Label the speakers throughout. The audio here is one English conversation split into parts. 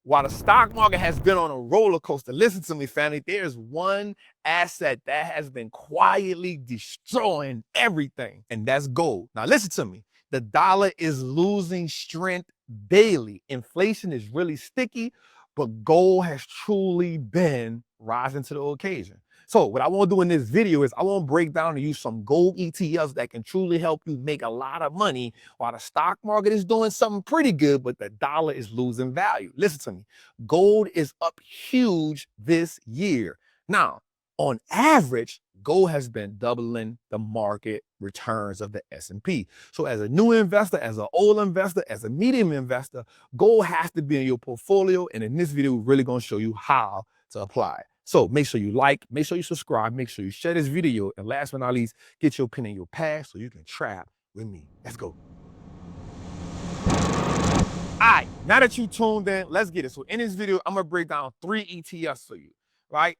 Speaker 1: While the stock market has been on a roller coaster, listen to me, family, there's one asset that has been quietly destroying everything, and that's gold. Now, listen to me. The dollar is losing strength daily. Inflation is really sticky, but gold has truly been rising to the occasion. So what I want to do in this video is I want to break down to you some gold ETFs that can truly help you make a lot of money while the stock market is doing something pretty good, but the dollar is losing value. Listen to me. Gold is up huge this year. Now, on average, gold has been doubling the market returns of the S&P. So as a new investor, as an old investor, as a medium investor, gold has to be in your portfolio. And in this video, we're really going to show you how to apply it. So make sure you like, make sure you subscribe, make sure you share this video. And last but not least, get your pen in your pad so you can trap with me. Let's go. All right, now that you tuned in, let's get it. So in this video, I'm going to break down 3 ETFs for you, right?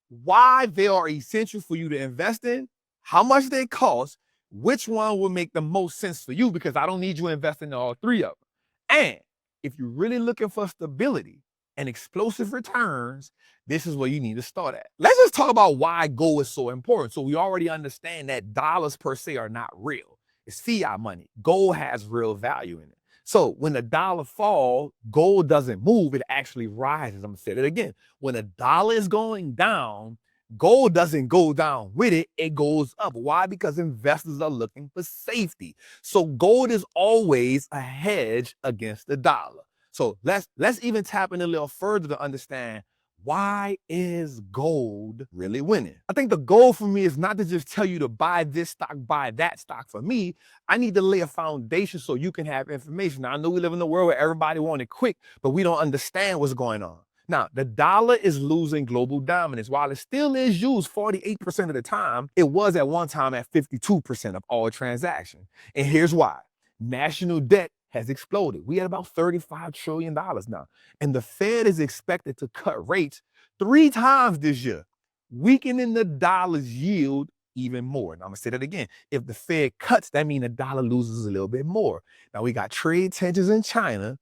Speaker 1: Why they are essential for you to invest in, how much they cost, which one will make the most sense for you, because I don't need you investing in all 3 of them. And if you're really looking for stability and explosive returns, this is where you need to start at. Let's just talk about why gold is so important. So we already understand that dollars per se are not real. It's fiat money. Gold has real value in it. So when the dollar falls, gold doesn't move, it actually rises. I'm gonna say that again. When the dollar is going down, gold doesn't go down with it, it goes up. Why? Because investors are looking for safety. So gold is always a hedge against the dollar. So let's even tap in a little further to understand, why is gold really winning? I think the goal for me is not to just tell you to buy this stock, buy that stock. For me, I need to lay a foundation so you can have information. Now, I know we live in a world where everybody wants it quick, but we don't understand what's going on. Now, the dollar is losing global dominance. While it still is used 48% of the time, it was at one time at 52% of all transactions. And here's why. National debt has exploded. We at about $35 trillion now. And the Fed is expected to cut rates 3 times this year, weakening the dollar's yield even more. And I'm gonna say that again. If the Fed cuts, that means the dollar loses a little bit more. Now we got trade tensions in China.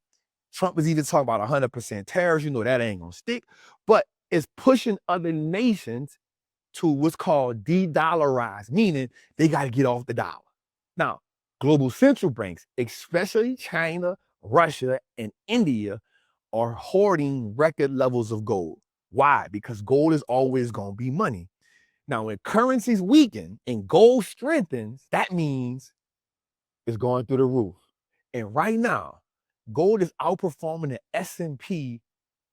Speaker 1: Trump is even talking about 100% tariffs. You know that ain't gonna stick, but it's pushing other nations to what's called de-dollarize, meaning they got to get off the dollar. Now, global central banks, especially China, Russia, and India, are hoarding record levels of gold. Why? Because gold is always going to be money. Now, when currencies weaken and gold strengthens, that means it's going through the roof. And right now, gold is outperforming the S&P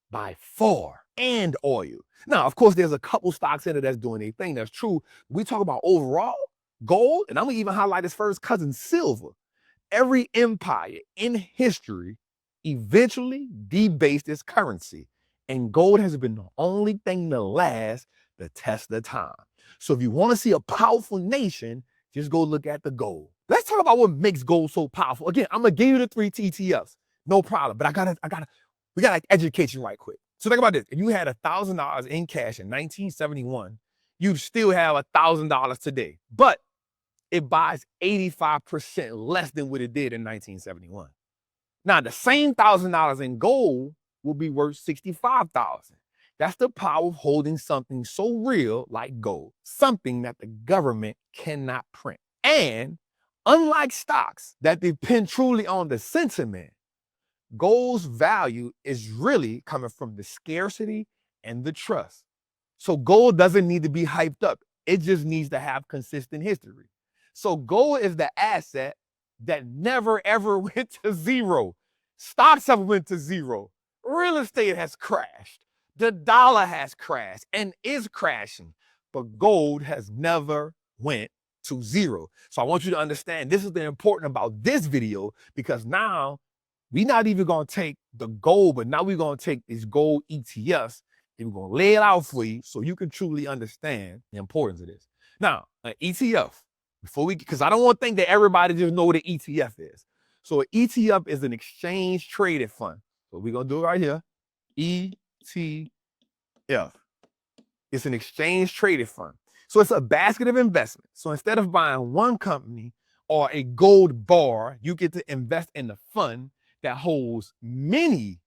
Speaker 1: by far, and oil. Now, of course, there's a couple stocks in it that's doing their thing. That's true. We talk about overall gold, and I'm gonna even highlight its first cousin, silver. Every empire in history eventually debased its currency, and gold has been the only thing to last the test of time. So if you want to see a powerful nation, just go look at the gold. Let's talk about what makes gold so powerful. Again, I'm gonna give you the 3 ETFs, no problem. But we gotta educate you right quick. So think about this. If you had $1,000 in cash in 1971, you still have $1,000 today. But it buys 85% less than what it did in 1971. Now, the same $1,000 in gold will be worth $65,000. That's the power of holding something so real like gold, something that the government cannot print. And unlike stocks that depend truly on the sentiment, gold's value is really coming from the scarcity and the trust. So gold doesn't need to be hyped up. It just needs to have consistent history. So gold is the asset that never ever went to zero. Stocks have went to zero. Real estate has crashed. The dollar has crashed and is crashing, but gold has never went to zero. So I want you to understand this is the important about this video, because now we're not even going to take the gold, but now we're going to take these gold ETFs and we're going to lay it out for you so you can truly understand the importance of this. Now, an ETF, because I don't want to think that everybody just know what an ETF is. So an ETF is an exchange traded fund. So we're going to do it right here. ETF. It's an exchange traded fund. So it's a basket of investments. So instead of buying one company or a gold bar, you get to invest in a fund that holds many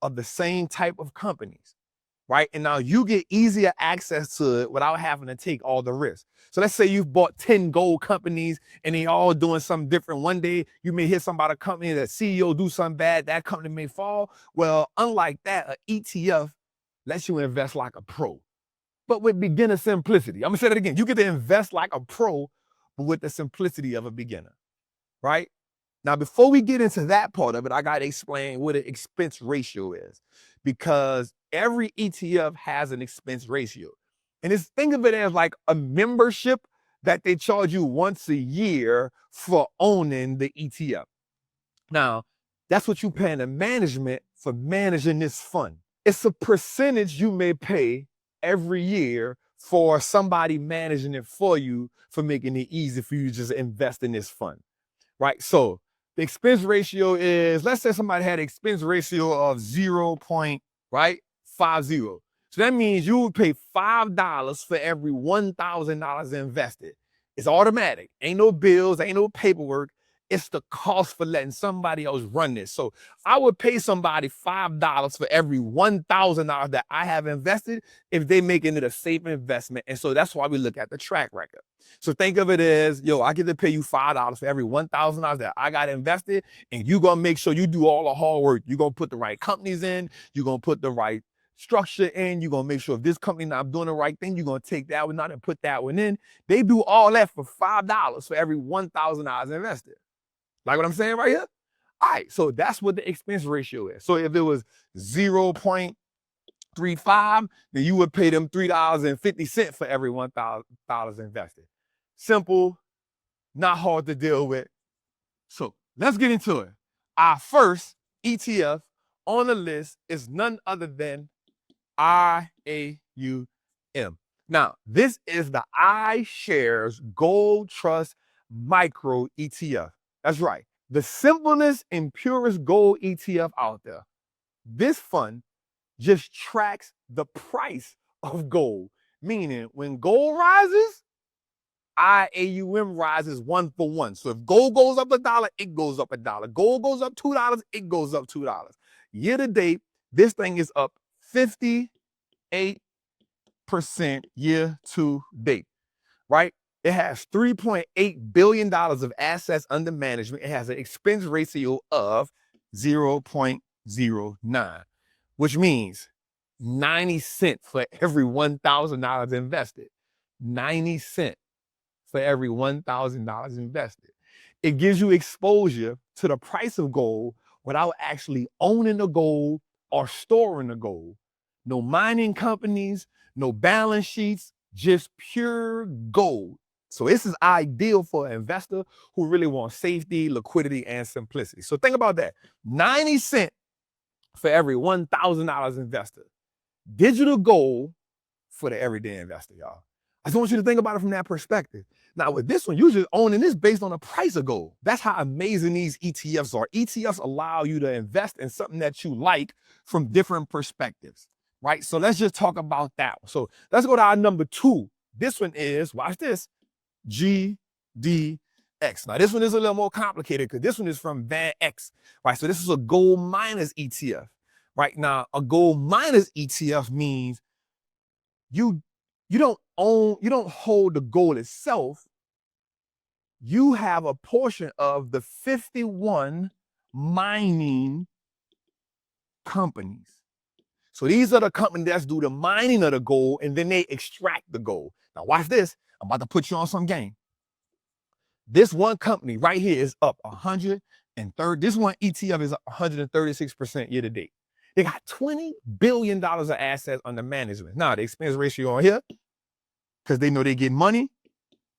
Speaker 1: of the same type of companies, right? And now you get easier access to it without having to take all the risk. So let's say you've bought 10 gold companies and they all doing something different. One day you may hear something about a company that CEO do something bad, that company may fall. Well, unlike that, an ETF lets you invest like a pro, but with beginner simplicity. I'm gonna say that again. You get to invest like a pro, but with the simplicity of a beginner, right? Now, before we get into that part of it, I got to explain what an expense ratio is, because every ETF has an expense ratio. And think of it as like a membership that they charge you once a year for owning the ETF. Now, that's what you pay in the management for managing this fund. It's a percentage you may pay every year for somebody managing it for you, for making it easy for you to just invest in this fund, right? So the expense ratio is, let's say somebody had an expense ratio of 0.50. So that means you would pay $5 for every $1,000 invested. It's automatic. Ain't no bills, ain't no paperwork. It's the cost for letting somebody else run this. So I would pay somebody $5 for every $1,000 that I have invested if they making it a safe investment. And so that's why we look at the track record. So think of it as, yo, I get to pay you $5 for every $1,000 that I got invested, and you're going to make sure you do all the hard work. You're going to put the right companies in. You're going to put the right structure in. You're going to make sure if this company not doing the right thing, you're going to take that one out and put that one in. They do all that for $5 for every $1,000 invested. Like what I'm saying right here? All right, so that's what the expense ratio is. So if it was 0.35, then you would pay them $3.50 for every $1,000 invested. Simple, not hard to deal with. So let's get into it. Our first ETF on the list is none other than IAUM. Now, this is the iShares Gold Trust Micro ETF. That's right. The simplest and purest gold ETF out there. This fund just tracks the price of gold, meaning when gold rises, IAUM rises 1 for 1. So if gold goes up $1, it goes up $1. Gold goes up $2, it goes up $2. Year to date, this thing is up 58% year to date, right? It has $3.8 billion of assets under management. It has an expense ratio of 0.09, which means 90 cents for every $1,000 invested. 90 cents for every $1,000 invested. It gives you exposure to the price of gold without actually owning the gold or storing the gold. No mining companies, no balance sheets, just pure gold. So this is ideal for an investor who really wants safety, liquidity, and simplicity. So think about that. 90 cents for every $1,000 invested. Digital gold for the everyday investor, y'all. I just want you to think about it from that perspective. Now, with this one, you're just owning this based on the price of gold. That's how amazing these ETFs are. ETFs allow you to invest in something that you like from different perspectives, right? So let's just talk about that. So let's go to our number 2. This one is, watch this, GDXJ. Now, this one is a little more complicated because this one is from VanEck, right? So this is a gold miners ETF, right? Now, a gold miners ETF means you don't hold the gold itself. You have a portion of the 51 mining companies. So these are the companies that do the mining of the gold, and then they extract the gold. Now watch this. I'm about to put you on some game. This one company right here is up 130. This one ETF is up 136% year to date. They got $20 billion of assets under management. Now the expense ratio on here, because they know they get money.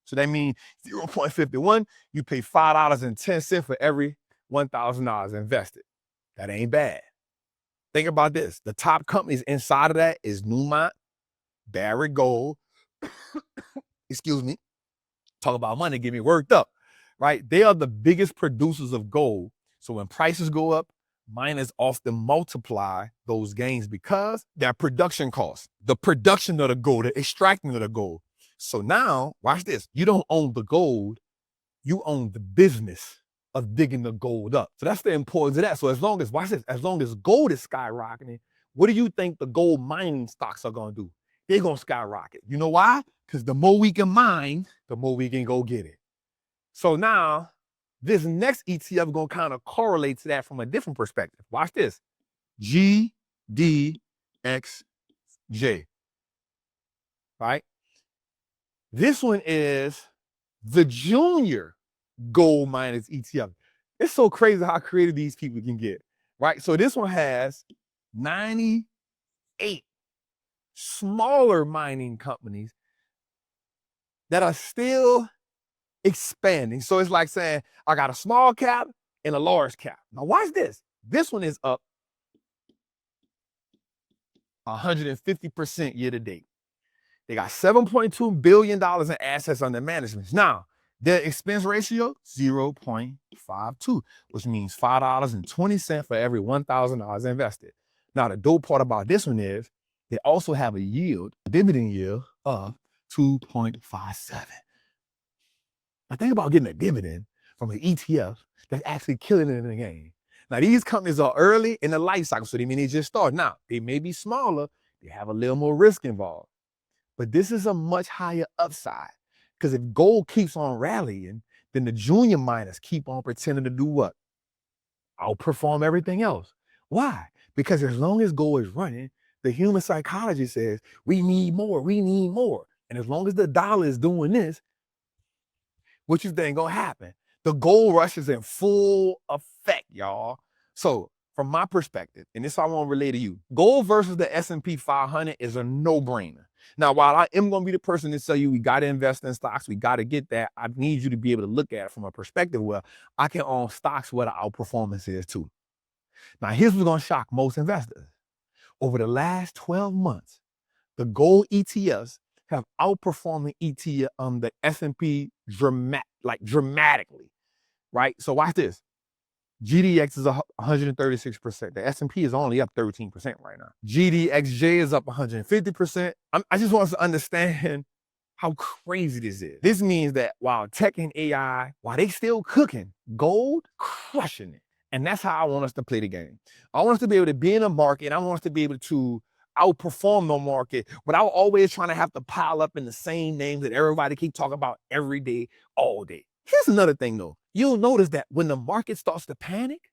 Speaker 1: So that means 0.51, you pay $5.10 for every $1,000 invested. That ain't bad. Think about this. The top companies inside of that is Newmont, Barrick Gold. Excuse me. Talk about money, get me worked up, right? They are the biggest producers of gold. So when prices go up, miners often multiply those gains because their production costs, the production of the gold, the extracting of the gold. So now, watch this. You don't own the gold, you own the business. of digging the gold up. So that's the importance of that. So as long as, watch this, as long as gold is skyrocketing, what do you think the gold mining stocks are going to do? They're going to skyrocket. You know why? Because the more we can mine, the more we can go get it. So now, this next ETF going to kind of correlate to that from a different perspective. Watch this. GDXJ. Right? This one is the Junior Gold Miners ETF. It's so crazy how creative these people can get. Right? So this one has 98 smaller mining companies that are still expanding. So it's like saying, I got a small cap and a large cap. Now watch this. This one is up 150% year to date. They got $7.2 billion in assets under management. Now, their expense ratio, 0.52, which means $5.20 for every $1,000 invested. Now, the dope part about this one is they also have a dividend yield of 2.57. Now, think about getting a dividend from an ETF that's actually killing it in the game. Now, these companies are early in the life cycle, so they mean they just start. Now, they may be smaller, they have a little more risk involved. But this is a much higher upside, because if gold keeps on rallying, then the junior miners keep on pretending to do what? Outperform everything else. Why? Because as long as gold is running, the human psychology says, we need more, we need more. And as long as the dollar is doing this, what you think gonna happen? The gold rush is in full effect, y'all. So from my perspective, and this I want to relay to you, gold versus the S&P 500 is a no-brainer. Now, while I am going to be the person to tell you we got to invest in stocks, we got to get that, I need you to be able to look at it from a perspective where I can own stocks where the outperformance is too. Now, here's what's going to shock most investors. Over the last 12 months, the gold ETFs have outperformed the S&P dramatically, right? So watch this. GDX is 136%. The S&P is only up 13% right now. GDXJ is up 150%. I just want us to understand how crazy this is. This means that while tech and AI, while they still cooking, gold crushing it. And that's how I want us to play the game. I want us to be able to be in a market. I want us to be able to outperform the market without always trying to have to pile up in the same names that everybody keep talking about every day, all day. Here's another thing though. You'll notice that when the market starts to panic,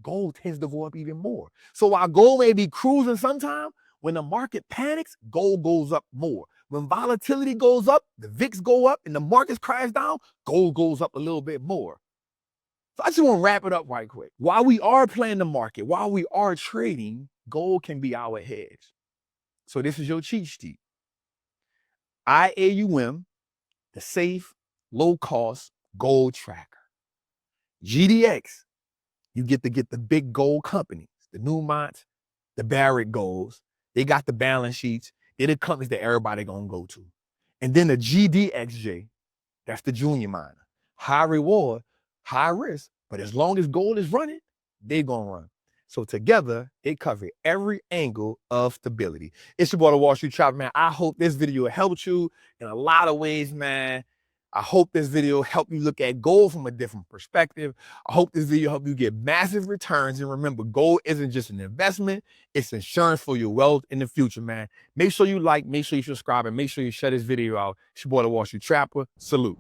Speaker 1: gold tends to go up even more. So while gold may be cruising sometime, when the market panics, gold goes up more. When volatility goes up, the VIX go up and the markets crash down, gold goes up a little bit more. So I just want to wrap it up right quick. While we are playing the market, while we are trading, gold can be our hedge. So this is your cheat sheet. IAUM, the safe, low-cost gold tracker. GDX, you get to get the big gold companies, the Newmonts, the Barrick Golds. They got the balance sheets. They're the companies that everybody gonna go to. And then the GDXJ, that's the junior miner. High reward, high risk, but as long as gold is running, they gonna run. So together, they cover every angle of stability. It's your boy, the Wall Street Chopper, man. I hope this video helped you in a lot of ways, man. I hope this video helped you look at gold from a different perspective. I hope this video helped you get massive returns. And remember, gold isn't just an investment, it's insurance for your wealth in the future, man. Make sure you like, make sure you subscribe, and make sure you share this video out. It's your boy, the Wall Street Trapper. Salute.